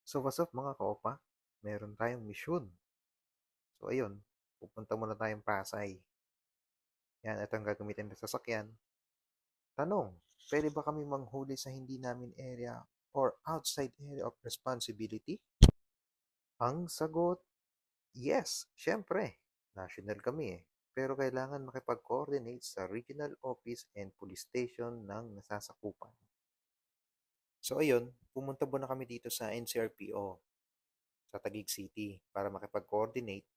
So what's up mga kaopa? Meron tayong misyon. So ayun, pupunta muna tayong Pasay. Yan, ito ang gagamitin ng sasakyan. Tanong, pwede ba kami manghuli sa hindi namin area or outside area of responsibility? Ang sagot, yes, syempre. National kami eh. Pero kailangan makipag-coordinate sa regional office and police station ng nasasakupan. So ayun, pumunta muna kami dito sa NCRPO sa Taguig City para makipag-coordinate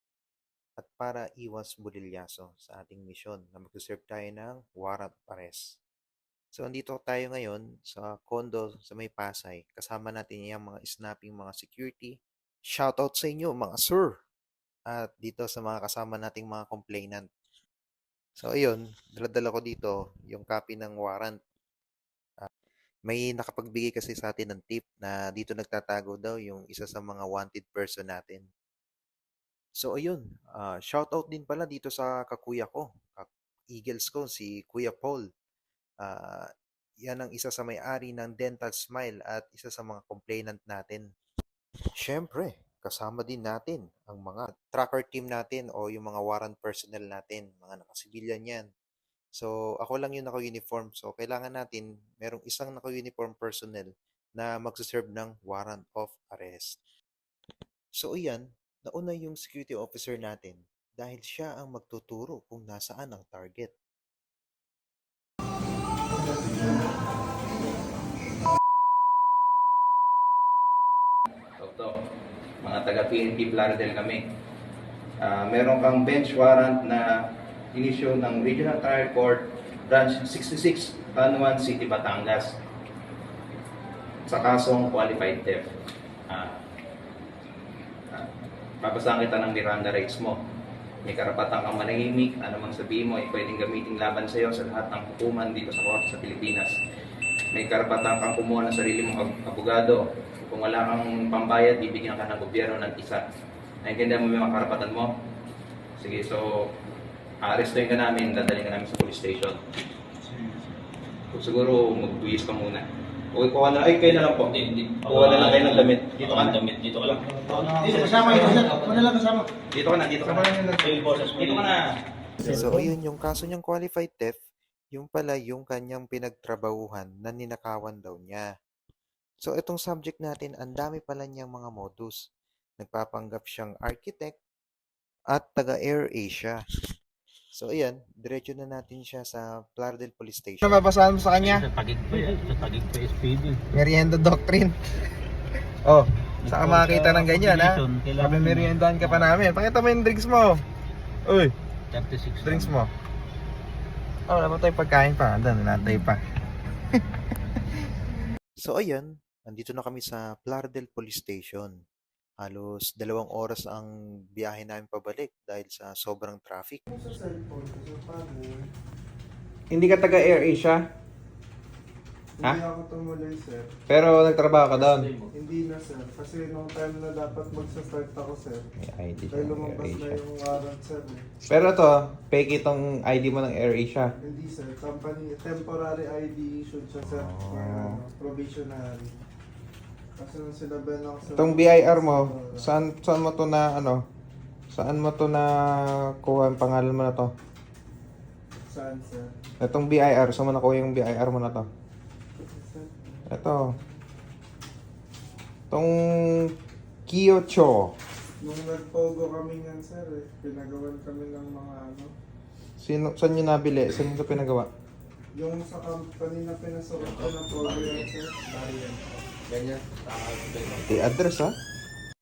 at para iwas bulilyaso sa ating misyon na mag-serve tayo ng warrant of arrest. So, andito tayo ngayon sa condo sa may Pasay. Kasama natin yung mga snapping mga security. Shoutout sa inyo mga sir! At dito sa mga kasama nating mga complainant. So, ayun, dala-dala ko dito yung copy ng warrant. May nakapagbigay kasi sa atin ng tip na dito nagtatago daw yung isa sa mga wanted person natin. So ayun, shoutout din pala dito sa kakuya ko, Eagles ko, si Kuya Paul. Ah, yan ang isa sa may-ari ng Dental Smile at isa sa mga complainant natin. Siyempre, kasama din natin ang mga tracker team natin o yung mga warrant personnel natin, mga nakasibilyan yan. So, ako lang yung naka-uniform. So, kailangan natin merong isang naka-uniform personnel na magsaserve ng warrant of arrest. So iyan, nauna yung security officer natin dahil siya ang magtuturo kung nasaan ang target. Doktor, mga taga-PNP Plaridel kami. Meron kang bench warrant na inisyo ng Regional Trial Court Branch 66, Tanuan City, Batangas sa kasong qualified theft. Ah, Babasahan kita ng Miranda rights mo. May karapatan kang manahimik, anumang sabihin mo ay pwedeng gamitin laban sa iyo sa lahat ng hukuman dito sa korte sa Pilipinas. May karapatan kang kumuha ng sarili mong abogado. Kung wala kang pambayad, bibigyan ka ng gobyerno ng isa. Naintindihan mo yung mga karapatan mo? Sige, so aarestuin ka namin, dadalhin ka namin sa police station. Siguro magbuwis ka muna. Okay, kuha na. Ay, kayo na lang po. Hindi. Kuha na lang kayo ng damit. Dito ka na. Damit, dito ka lang. Dito kasama ito, sir. Wala lang kasama. Dito ka na, dito ka na. Dito ka na. So ayun, yung kaso niyang qualified theft, yung pala yung kanyang pinagtrabahuhan na ninakawan daw niya. So itong subject natin, ang dami pala niyang mga modus. Nagpapanggap siyang architect at taga-Air Asia. So ayan, diretso na natin siya sa Plaridel Police Station. Ano babasahan mo sa kanya? Sa Taguig pa yan. Sa Taguig pa SPD. Merienda Doctrine. Oh, saka makakita ng ganyan, ha? Kailangan Sabi meriendahan ka pa namin. Pakita mo yung drinks mo. Uy, 36 drinks mo. Oh, wala pa tayong pagkain pa. Andun, natay pa. So ayan, nandito na kami sa Plaridel Police Station. Halos 2 oras ang biyahe namin pabalik dahil sa sobrang traffic. Hindi ka taga Air Asia? Ha? Hindi ako tumuloy, sir. Pero nagtrabaho ka doon? Hindi na, sir. Kasi nung time na dapat magsa-start ako, sir, May ID siya dahil ng Air lumabas na Asia. yung warrant, sir. Pero to, fake itong ID mo ng Air Asia. Hindi, sir. Company, temporary ID issued siya, sir. For probationary. Kasi nung sinabihan ako sa... Itong BIR mo, saan mo to na ano? Saan mo to na kuha ang pangalan mo na to? Saan, sir? Itong BIR, saan mo nakuha yung BIR mo na to? Sir? Ito. Itong Kyocho. Nung nagpogo kami nga, sir, pinagawan kami ng mga ano. Saan nyo nabili? Saan nyo ito pinagawa? Yung sa company na pinasukat ko na pogo yan, sir. Ganyan. I-address ha?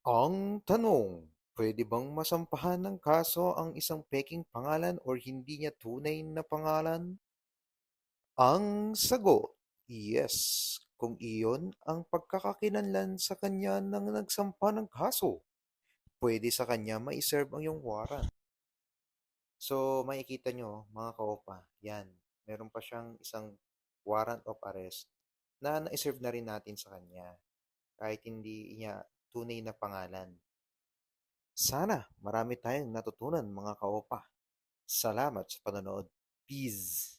Ang tanong, pwede bang masampahan ng kaso ang isang peking pangalan or hindi niya tunay na pangalan? Ang sagot, yes, kung iyon ang pagkakakilanlan sa kanya ng nagsampa ng kaso. Pwede sa kanya ma-serve ang iyong warrant. So, makikita nyo, mga kaopa, yan, meron pa siyang isang warrant of arrest na na-serve na rin natin sa kanya kahit hindi niya tunay na pangalan. Sana marami tayong natutunan mga kaopa. Salamat sa panonood. Peace!